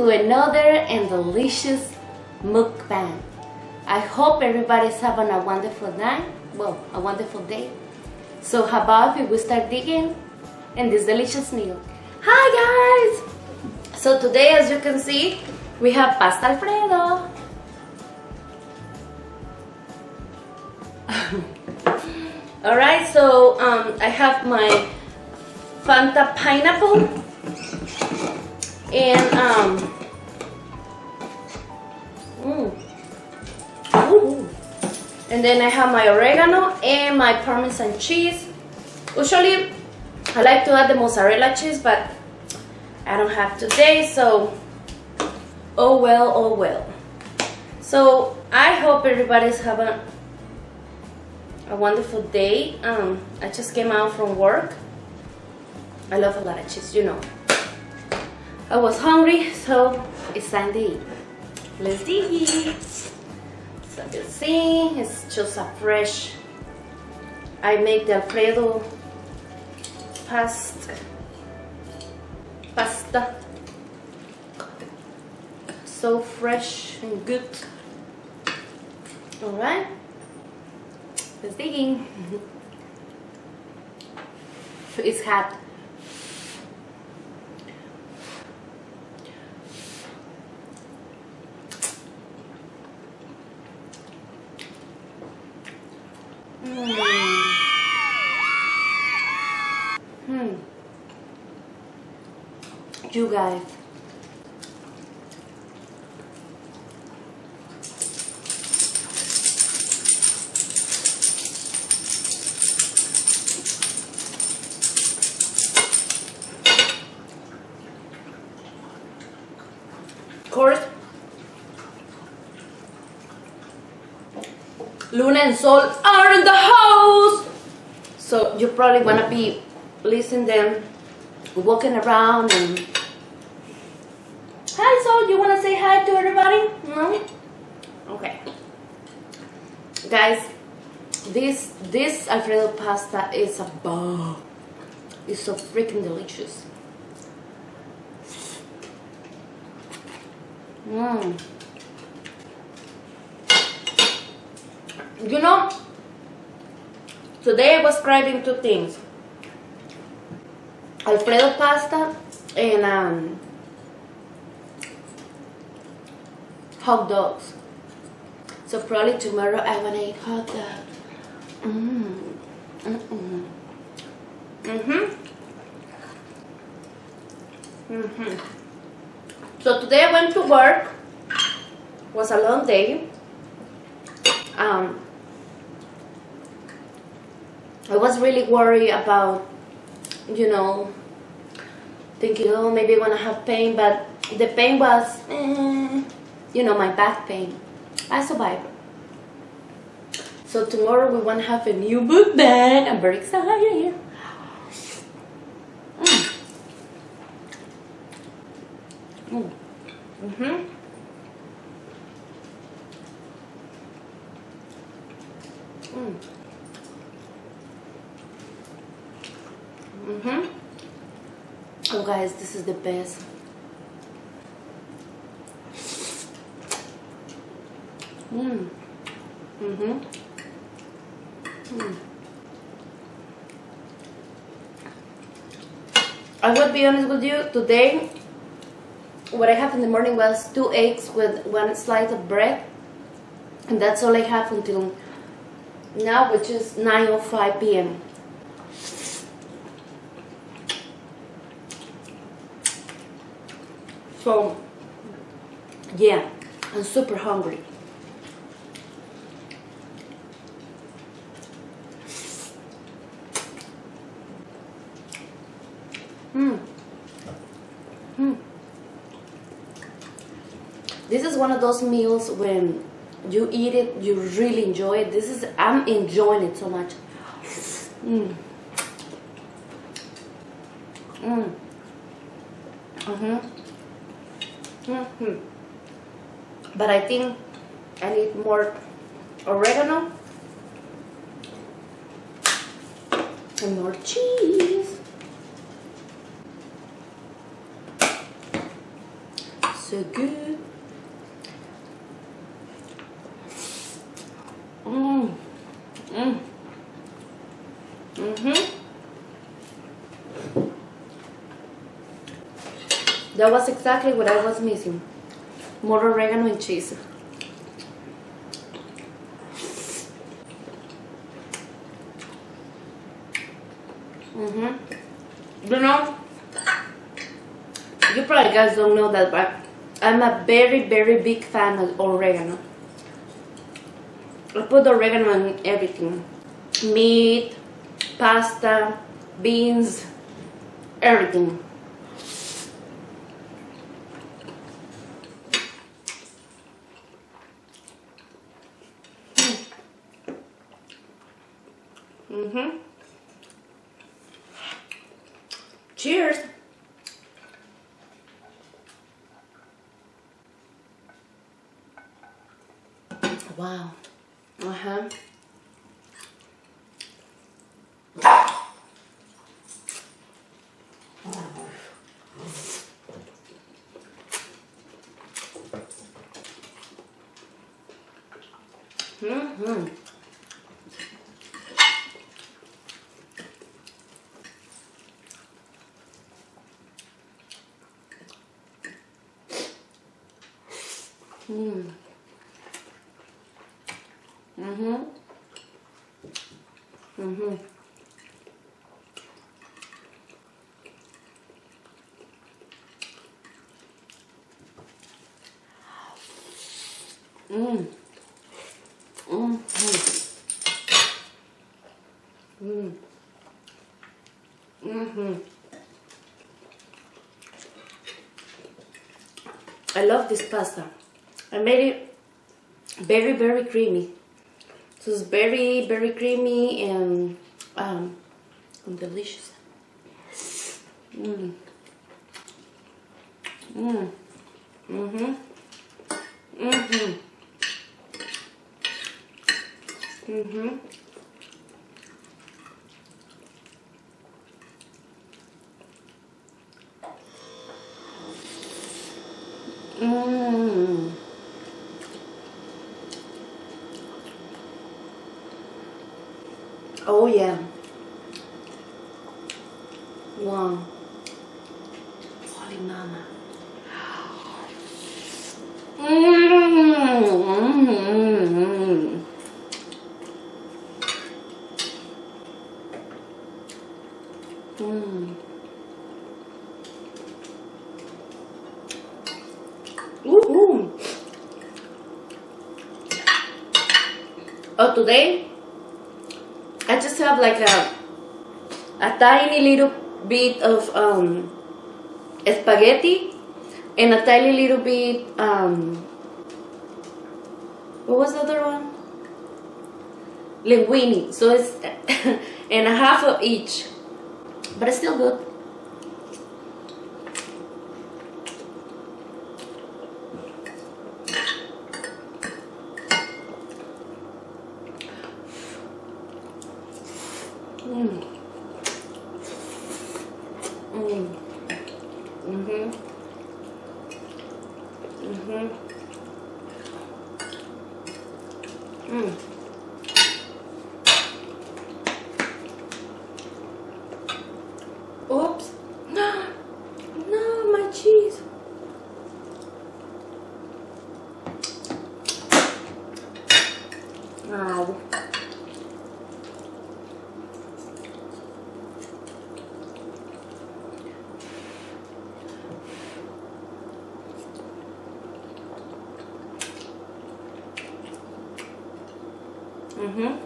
to another and delicious mukbang. I hope everybody's having a wonderful night, well, a wonderful day. So how about if we start digging in this delicious meal? Hi guys! So today, as you can see, we have Pasta Alfredo. Alright, so I have my Fanta pineapple and and then I have my oregano and my Parmesan cheese. Usually I like to add the mozzarella cheese, but I don't have today, so oh well, oh well. So I hope everybody's having a wonderful day. I just came out from work. I love a lot of cheese, you know. I was hungry, so it's time to eat. Let's dig. So you see, it's just a fresh. I make the Alfredo pasta. So fresh and good. All right. Let's dig in. It's hot. You guys. Of course, Luna and Sol are in the house, so you probably wanna be listening them walking around and hi Sol, you wanna say hi to everybody? No? Okay. Guys, this Alfredo pasta is a bomb. It's so freaking delicious. You know, today I was craving two things: Alfredo pasta and hot dogs. So probably tomorrow I wanna eat hot dogs. So today I went to work. It was a long day. I was really worried about, you know, thinking, oh, maybe I'm gonna have pain, but the pain was, you know, my back pain. I survived. So tomorrow we want to have a new mukbang. I'm very excited. Oh guys, this is the best. I will be honest with you, today what I have in the morning was 2 eggs with 1 slice of bread, and that's all I have until now, which is 9:05 p.m. So yeah, I'm super hungry. This is one of those meals when you eat it, you really enjoy it. I'm enjoying it so much. But I think I need more oregano and more cheese. So good. Mmm. Mmm. Mm-hmm. That was exactly what I was missing. More oregano and cheese. You know, you probably guys don't know that, but I'm a very, very big fan of oregano. I put oregano on everything. Meat, pasta, beans, everything. Cheers. Wow. Uh-huh. Mm-hmm. Mm. Mm-hmm. Mm-hmm. Mm. Mm. Mm. Mm-hmm. I love this pasta. I made it very, very creamy. So it's very, very creamy and delicious. Mm. Mm. Mm-hmm. Mm-hmm. Mm-hmm. Mm. Oh yeah. Wow. Holy mama. Mm. Mm. Ooh. Oh, today I just have like a tiny little bit of spaghetti and a tiny little bit what was the other one? Linguine. So it's and a half of each, but it's still good. Mm. Mm. Mhm. Mhm. Mm. Oops. No, my cheese. Ow. Mhm.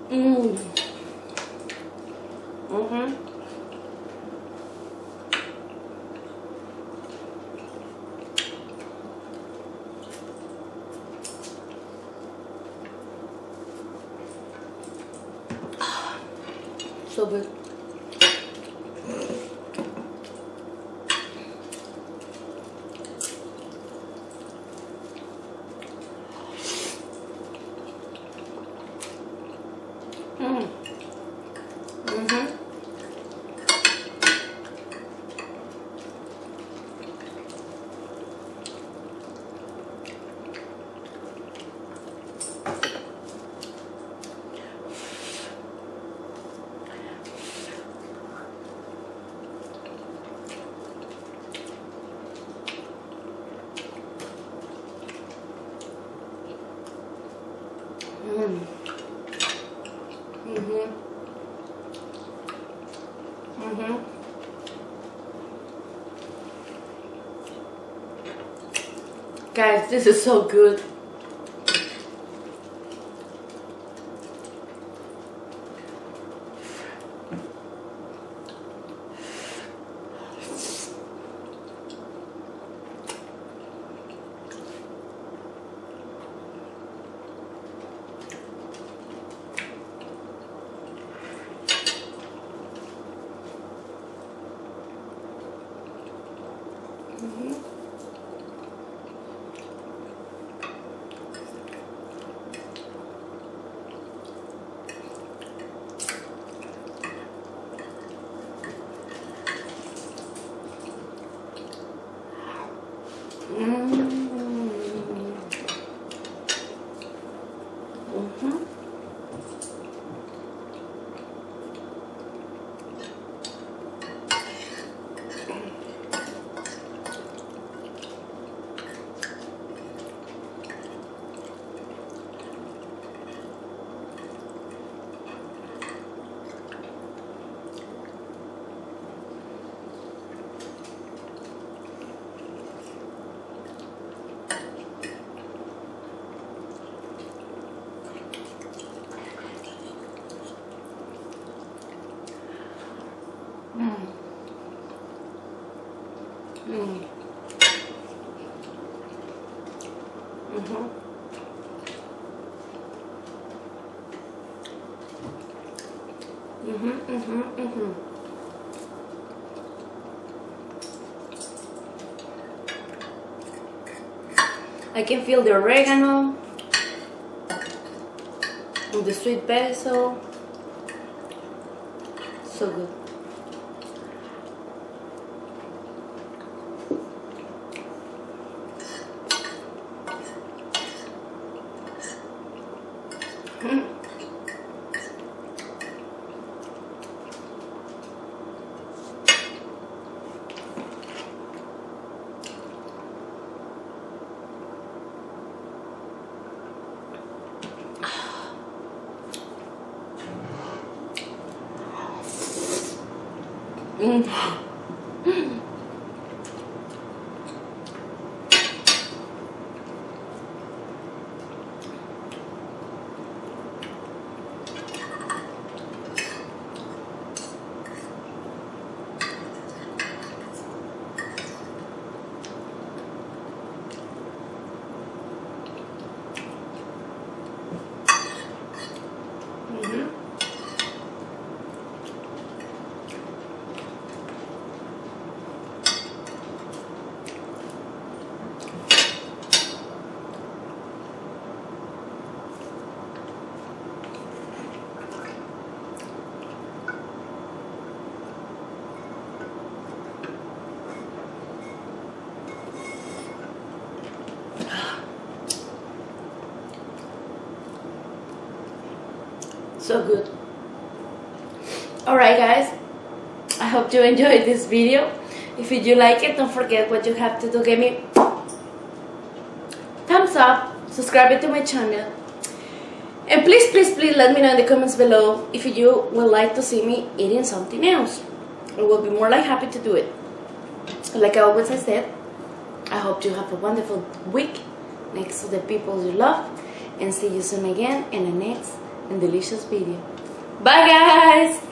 Mm. Mhm. So good. Guys, this is so good. I can feel the oregano and the sweet basil. So good. So good. Alright guys, I hope you enjoyed this video. If you do like it, don't forget what you have to do. Give me thumbs up, subscribe to my channel, and please let me know in the comments below if you would like to see me eating something else. I will be more like happy to do it. Like I always said, I hope you have a wonderful week next to the people you love, and see you soon again in the next and delicious video. Bye guys!